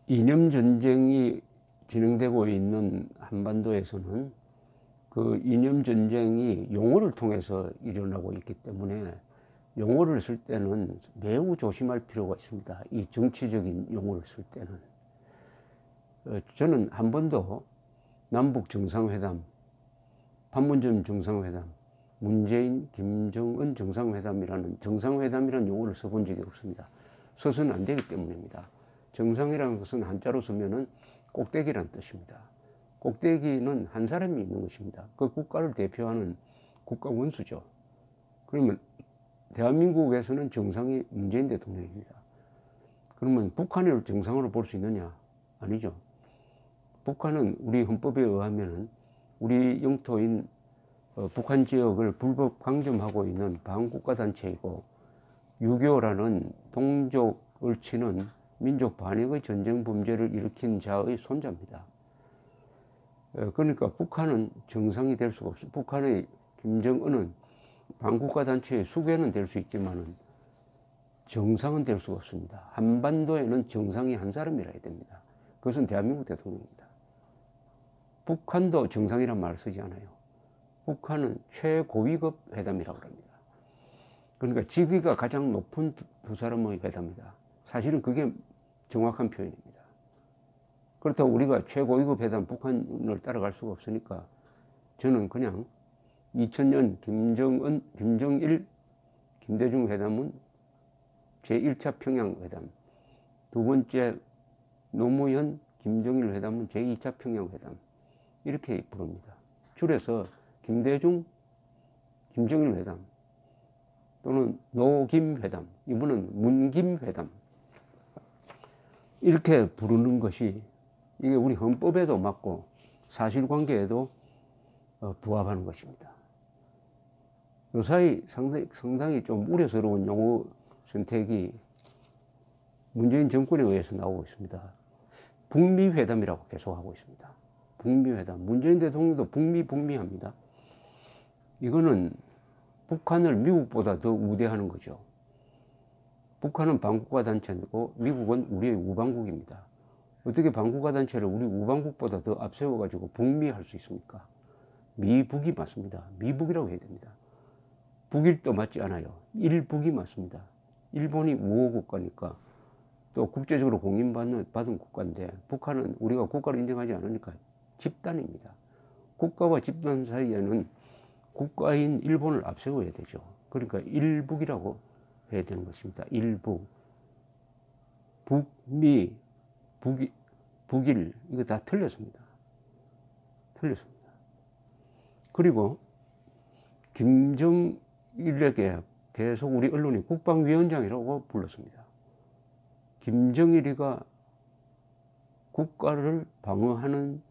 이념 전쟁이 진행되고 있는 한반도에서는 그 이념 전쟁이 용어를 통해서 일어나고 있기 때문에 용어를 쓸 때는 매우 조심할 필요가 있습니다. 이 정치적인 용어를 쓸 때는. 저는 한 번도 남북 정상회담, 판문점 정상회담, 문재인, 김정은 정상회담이라는 정상회담이라는 용어를 써본 적이 없습니다. 써서는 안 되기 때문입니다. 정상이라는 것은 한자로 쓰면은 꼭대기란 뜻입니다. 꼭대기는 한 사람이 있는 것입니다. 그 국가를 대표하는 국가 원수죠. 그러면 대한민국에서는 정상이 문재인 대통령입니다. 그러면 북한을 정상으로 볼 수 있느냐? 아니죠. 북한은 우리 헌법에 의하면은 우리 영토인 북한 지역을 불법 강점하고 있는 반국가단체이고 6.25라는 동족을 치는 민족 반역의 전쟁 범죄를 일으킨 자의 손자입니다. 그러니까 북한은 정상이 될 수가 없어요. 북한의 김정은은 반국가단체의 수괴는 될 수 있지만 정상은 될 수가 없습니다. 한반도에는 정상이 한 사람이라 해야 됩니다. 그것은 대한민국 대통령입니다. 북한도 정상이란 말을 쓰지 않아요. 북한은 최고위급 회담이라고 합니다. 그러니까 직위가 가장 높은 두 사람의 회담이다. 사실은 그게 정확한 표현입니다. 그렇다고 우리가 최고위급 회담 북한을 따라갈 수가 없으니까 저는 그냥 2000년 김정은, 김정일, 김대중 회담은 제1차 평양회담, 두 번째 노무현, 김정일 회담은 제2차 평양회담 이렇게 부릅니다. 줄여서 김대중, 김정일 회담 또는 노김 회담, 이번은 문김 회담 이렇게 부르는 것이 이게 우리 헌법에도 맞고 사실관계에도 부합하는 것입니다. 요사이 상당히 좀 우려스러운 용어 선택이 문재인 정권에 의해서 나오고 있습니다. 북미회담이라고 계속하고 있습니다. 북미회담. 문재인 대통령도 북미합니다. 이거는 북한을 미국보다 더 우대하는 거죠. 북한은 반국가 단체고 미국은 우리의 우방국입니다. 어떻게 반국가 단체를 우리 우방국보다 더 앞세워가지고 북미할 수 있습니까? 미북이 맞습니다. 미북이라고 해야 됩니다. 북일도 맞지 않아요. 일북이 맞습니다. 일본이 우호국가니까 또 국제적으로 공인받은 국가인데 북한은 우리가 국가를 인정하지 않으니까 집단입니다. 국가와 집단 사이에는 국가인 일본을 앞세워야 되죠. 그러니까 일북이라고 해야 되는 것입니다. 일북, 북미, 북일 이거 다 틀렸습니다. 틀렸습니다. 그리고 김정일에게 계속 우리 언론이 국방위원장이라고 불렀습니다. 김정일이가 국가를 방어하는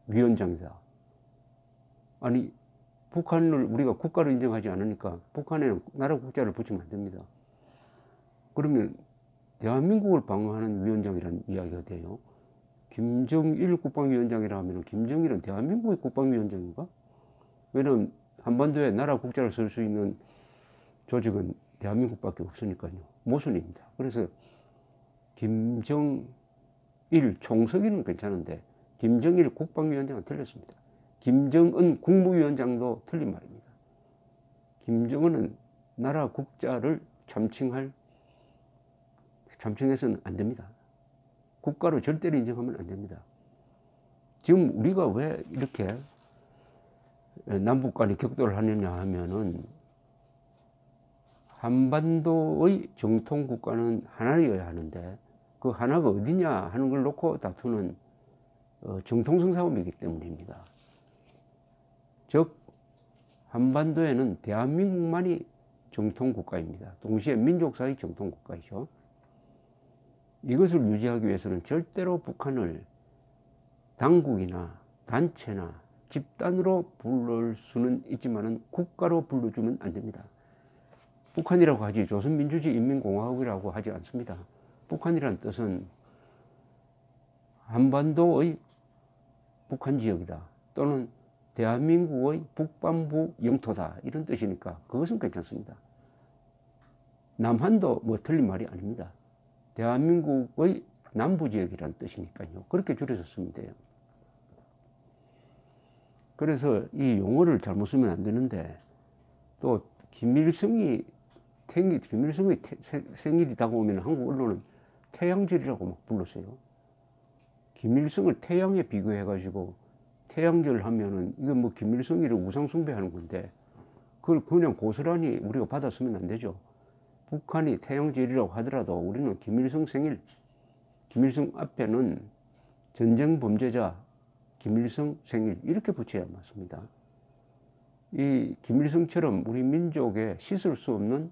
위원장이다. 아니 북한을 우리가 국가를 인정하지 않으니까 북한에는 나라 국자를 붙이면 안 됩니다. 그러면 대한민국을 방어하는 위원장이라는 이야기가 돼요. 김정일 국방위원장이라 하면 김정일은 대한민국의 국방위원장인가? 왜냐하면 한반도에 나라 국자를 쓸 수 있는 조직은 대한민국밖에 없으니까요. 모순입니다. 그래서 김정일 총석이는 괜찮은데 김정일 국방위원장은 틀렸습니다. 김정은 국무위원장도 틀린 말입니다. 김정은은 나라 국자를 참칭해서는 안 됩니다. 국가로 절대로 인정하면 안 됩니다. 지금 우리가 왜 이렇게 남북 간에 격돌을 하느냐 하면은 한반도의 정통 국가는 하나여야 하는데 그 하나가 어디냐 하는 걸 놓고 다투는 정통성 싸움이기 때문입니다. 즉 한반도에는 대한민국만이 정통 국가입니다. 동시에 민족사의 정통 국가이죠. 이것을 유지하기 위해서는 절대로 북한을 당국이나 단체나 집단으로 부를 수는 있지만 국가로 불러주면 안 됩니다. 북한이라고 하지 조선민주주의인민공화국이라고 하지 않습니다. 북한이라는 뜻은 한반도의 북한 지역이다 또는 대한민국의 북반부 영토다 이런 뜻이니까 그것은 괜찮습니다. 남한도 뭐 틀린 말이 아닙니다. 대한민국의 남부지역이라는 뜻이니까요. 그렇게 줄여서 쓰면 돼요. 그래서 이 용어를 잘못 쓰면 안 되는데, 또 김일성이 생일이 다가오면 한국 언론은 태양절이라고 막 불렀어요. 김일성을 태양에 비교해가지고 태양절 하면은 이건 뭐 김일성이를 우상숭배하는 건데, 그걸 그냥 고스란히 우리가 받아쓰면 안 되죠. 북한이 태양절이라고 하더라도 우리는 김일성 생일, 김일성 앞에는 전쟁 범죄자 김일성 생일 이렇게 붙여야 맞습니다. 이 김일성처럼 우리 민족에 씻을 수 없는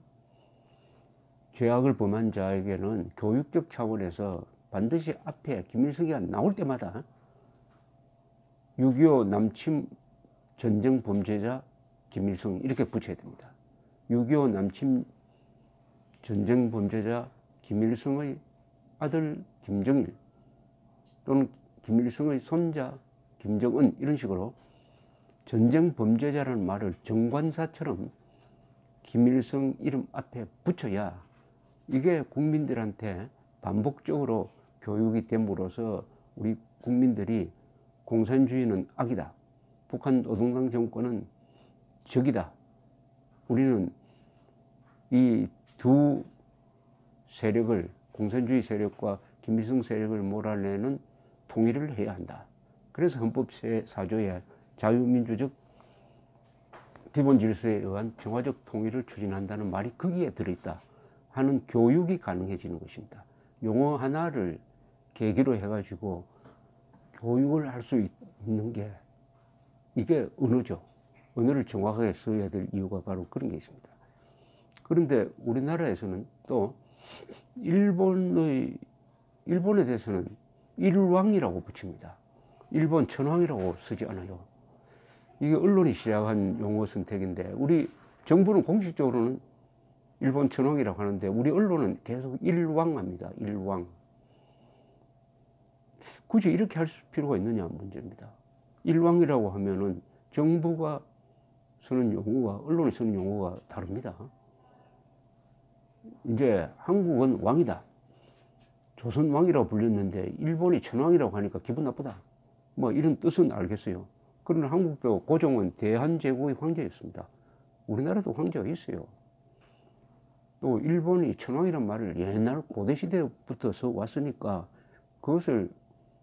죄악을 범한 자에게는 교육적 차원에서 반드시 앞에 김일성이 나올 때마다 6.25 남침 전쟁 범죄자 김일성 이렇게 붙여야 됩니다. 6.25 남침 전쟁 범죄자 김일성의 아들 김정일 또는 김일성의 손자 김정은 이런 식으로 전쟁 범죄자라는 말을 정관사처럼 김일성 이름 앞에 붙여야 이게 국민들한테 반복적으로 교육이 됨으로써 우리 국민들이 공산주의는 악이다. 북한 노동당 정권은 적이다. 우리는 이 두 세력을, 공산주의 세력과 김일성 세력을 몰아내는 통일을 해야 한다. 그래서 헌법 제4조에 자유민주적 기본 질서에 의한 평화적 통일을 추진한다는 말이 거기에 들어있다 하는 교육이 가능해지는 것입니다. 용어 하나를 계기로 해가지고 교육을 할 수 있는 게 이게 언어죠. 언어를 정확하게 써야 될 이유가 바로 그런 게 있습니다. 그런데 우리나라에서는 또 일본에 대해서는 일왕이라고 붙입니다. 일본 천황이라고 쓰지 않아요. 이게 언론이 시작한 용어 선택인데 우리 정부는 공식적으로는 일본 천황이라고 하는데 우리 언론은 계속 일왕합니다. 일왕. 굳이 이렇게 할 필요가 있느냐 문제입니다. 일왕이라고 하면은 정부가 쓰는 용어와 언론이 쓰는 용어가 다릅니다. 이제 한국은 왕이다. 조선 왕이라고 불렸는데 일본이 천왕이라고 하니까 기분 나쁘다. 뭐 이런 뜻은 알겠어요. 그러나 한국도 고종은 대한제국의 황제였습니다. 우리나라도 황제가 있어요. 또 일본이 천왕이란 말을 옛날 고대시대부터 써왔으니까 그것을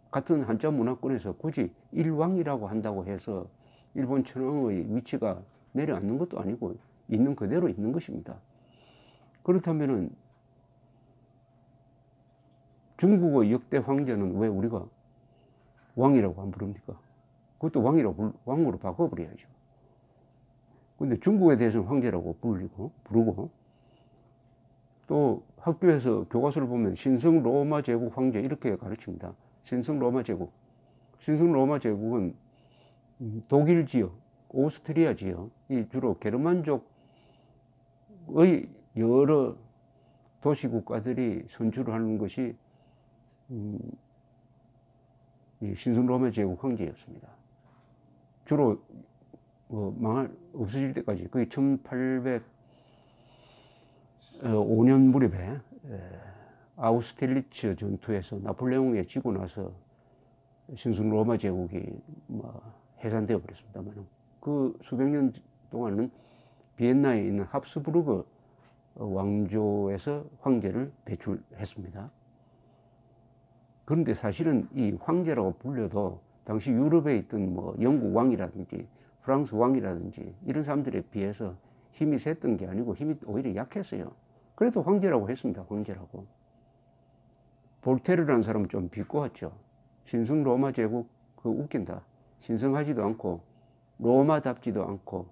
같은 한자 문화권에서 굳이 일왕이라고 한다고 해서 일본 천황의 위치가 내려앉는 것도 아니고 있는 그대로 있는 것입니다. 그렇다면은 중국의 역대 황제는 왜 우리가 왕이라고 안 부릅니까? 그것도 왕으로 바꿔버려야죠. 근데 중국에 대해서는 황제라고 부르고 또 학교에서 교과서를 보면 신성 로마 제국 황제 이렇게 가르칩니다. 신성 로마 제국. 신성 로마 제국은 독일 지역, 오스트리아 지역, 이 주로 게르만족의 여러 도시 국가들이 선출을 하는 것이 이 신성 로마 제국 황제였습니다. 주로 없어질 때까지 거의 1805년 무렵에 아우스틸리츠 전투에서 나폴레옹에 지고 나서 신성 로마 제국이 해산되어 버렸습니다만 그 수백 년 동안은 비엔나에 있는 합스부르크 왕조에서 황제를 배출했습니다. 그런데 사실은 이 황제라고 불려도 당시 유럽에 있던 영국 왕이라든지 프랑스 왕이라든지 이런 사람들에 비해서 힘이 셌던 게 아니고 힘이 오히려 약했어요. 그래도 황제라고 했습니다. 황제라고. 볼테르라는 사람은 좀 비꼬았죠. 신성 로마 제국 그거 웃긴다. 신성하지도 않고 로마답지도 않고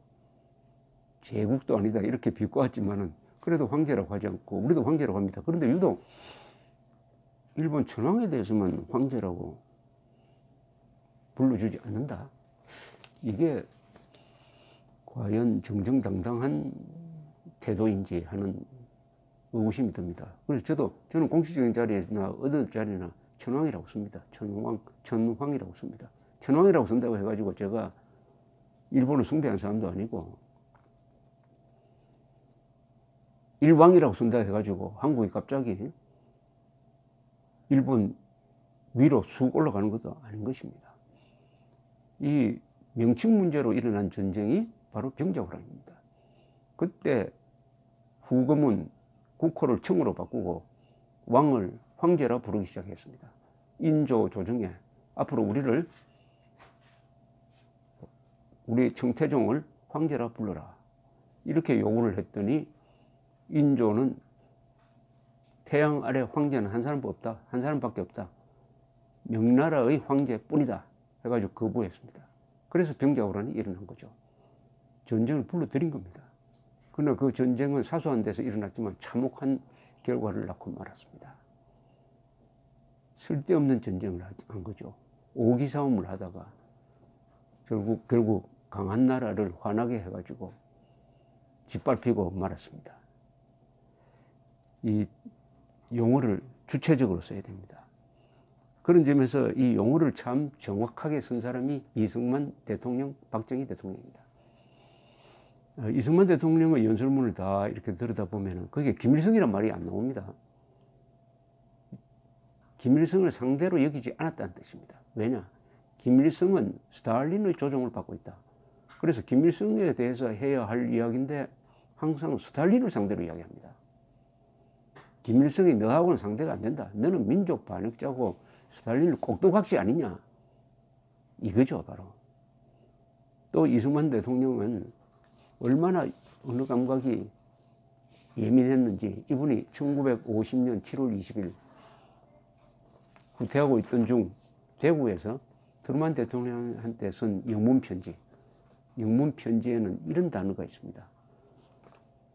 제국도 아니다 이렇게 비꼬았지만은 그래도 황제라고 하지 않고 우리도 황제라고 합니다. 그런데 유독 일본 천황에 대해서만 황제라고 불러주지 않는다. 이게 과연 정정당당한 태도인지 하는 의구심이 듭니다. 그래서 저는 공식적인 자리나 어느 자리나 천황이라고 씁니다. 천황이라고 씁니다. 천황이라고 쓴다고 해가지고 제가 일본을 숭배한 사람도 아니고 일왕이라고 쓴다고 해가지고 한국이 갑자기 일본 위로 쑥 올라가는 것도 아닌 것입니다. 이 명칭 문제로 일어난 전쟁이 바로 병자호란입니다. 그때 후금은 국호를 청으로 바꾸고 왕을 황제라 부르기 시작했습니다. 인조 조정에 앞으로 우리 청태종을 황제라 불러라, 이렇게 요구를 했더니 인조는 태양 아래 황제는 한 사람도 없다, 한 사람밖에 없다, 명나라의 황제뿐이다 해가지고 거부했습니다. 그래서 병자호란이 일어난 거죠. 전쟁을 불러들인 겁니다. 그러나 그 전쟁은 사소한 데서 일어났지만 참혹한 결과를 낳고 말았습니다. 쓸데없는 전쟁을 한 거죠. 오기싸움을 하다가 결국 강한 나라를 화나게 해가지고 짓밟히고 말았습니다. 이 용어를 주체적으로 써야 됩니다. 그런 점에서 이 용어를 참 정확하게 쓴 사람이 이승만 대통령, 박정희 대통령입니다. 이승만 대통령의 연설문을 다 이렇게 들여다보면 거기에 김일성이란 말이 안 나옵니다. 김일성을 상대로 여기지 않았다는 뜻입니다. 왜냐? 김일성은 스탈린의 조종을 받고 있다. 그래서 김일성에 대해서 해야 할 이야기인데 항상 스탈린을 상대로 이야기합니다. 김일성이 너하고는 상대가 안 된다. 너는 민족 반역자고 스탈린을 꼭두각시 아니냐. 이거죠, 바로. 또 이승만 대통령은 얼마나 언어 감각이 예민했는지, 이분이 1950년 7월 20일 후퇴하고 있던 중 대구에서 트루만 대통령한테 쓴 영문편지, 영문편지에는 이런 단어가 있습니다.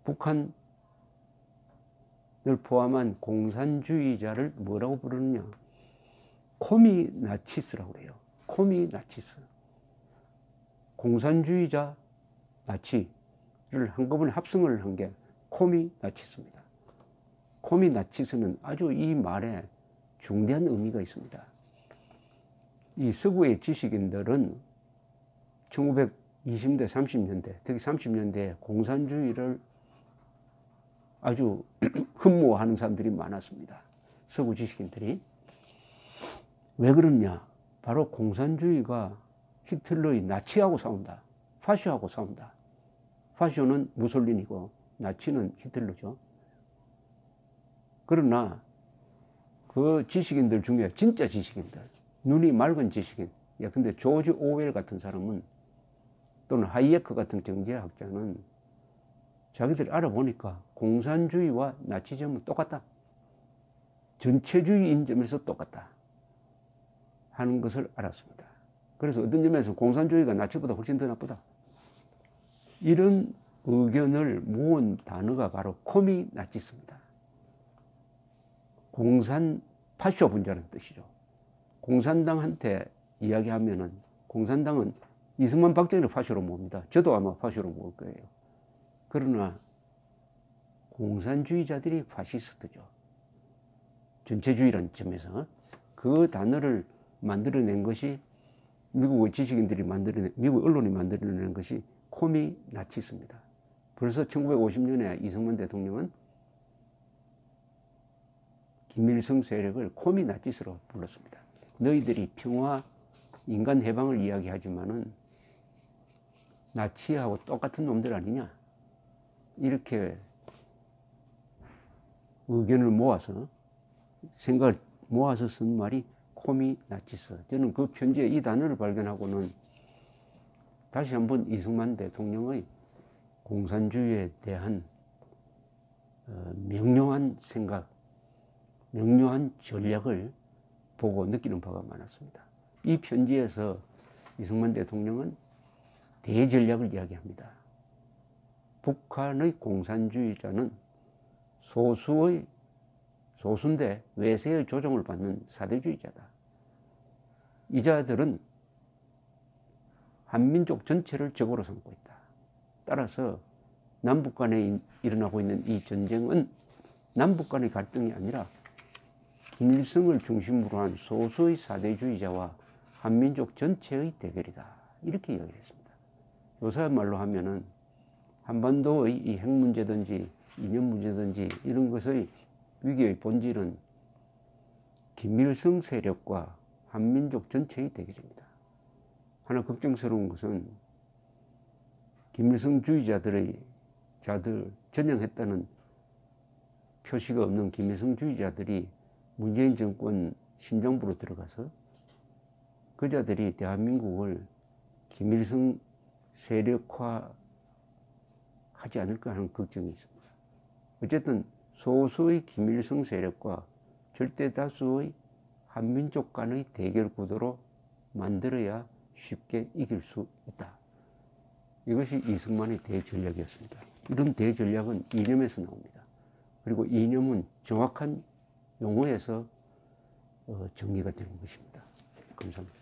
북한을 포함한 공산주의자를 뭐라고 부르느냐? 코미나치스라고 그래요. 코미나치스. 공산주의자 나치를 한꺼번에 합성을 한 게 코미나치스입니다. 코미나치스는 아주 이 말에 중대한 의미가 있습니다. 이 서구의 지식인들은 1920년대, 30년대, 특히 30년대에 공산주의를 아주 흠모하는 사람들이 많았습니다. 서구 지식인들이. 왜 그러냐? 바로 공산주의가 히틀러의 나치하고 싸운다. 파쇼하고 싸운다. 파쇼는 무솔리니고 나치는 히틀러죠. 그러나 그 지식인들 중에 진짜 지식인들, 눈이 맑은 지식인, 근데 조지 오웰 같은 사람은, 또는 하이에크 같은 경제학자는 자기들이 알아보니까 공산주의와 나치즘은 똑같다. 전체주의인 점에서 똑같다 하는 것을 알았습니다. 그래서 어떤 점에서 공산주의가 나치보다 훨씬 더 나쁘다. 이런 의견을 모은 단어가 바로 코미나치스입니다. 공산 파쇼 분자는 뜻이죠. 공산당한테 이야기하면은 공산당은 이승만 박정희를 파쇼로 모읍니다. 저도 아마 파쇼로 모을 거예요. 그러나 공산주의자들이 파시스트죠. 전체주의라는 점에서 그 단어를 만들어낸 것이 미국의 지식인들이 미국 언론이 만들어낸 것이 코미나치스입니다. 벌써 1950년에 이승만 대통령은 김일성 세력을 코미나치스로 불렀습니다. 너희들이 평화, 인간 해방을 이야기하지만은 나치하고 똑같은 놈들 아니냐? 이렇게 의견을 모아서, 생각을 모아서 쓴 말이 코미나치스. 저는 그 편지에 이 단어를 발견하고는 다시 한번 이승만 대통령의 공산주의에 대한 명료한 생각, 명료한 전략을 보고 느끼는 바가 많았습니다. 이 편지에서 이승만 대통령은 대전략을 이야기합니다. 북한의 공산주의자는 소수인데 외세의 조종을 받는 사대주의자다. 이 자들은 한민족 전체를 적으로 삼고 있다. 따라서 남북 간에 일어나고 있는 이 전쟁은 남북 간의 갈등이 아니라 김일성을 중심으로 한 소수의 사대주의자와 한민족 전체의 대결이다. 이렇게 이야기했습니다. 요새 말로 하면은 한반도의 이 핵 문제든지 이념 문제든지 이런 것의 위기의 본질은 김일성 세력과 한민족 전체의 대결입니다. 하나 걱정스러운 것은 김일성주의자들 전향했다는 표시가 없는 김일성주의자들이 문재인 정권 심정부로 들어가서 그자들이 대한민국을 김일성 세력화 하지 않을까 하는 걱정이 있습니다. 어쨌든 소수의 김일성 세력과 절대 다수의 한민족 간의 대결 구도로 만들어야 쉽게 이길 수 있다. 이것이 이승만의 대전략이었습니다. 이런 대전략은 이념에서 나옵니다. 그리고 이념은 정확한 용어에서 정리가 되는 것입니다. 감사합니다.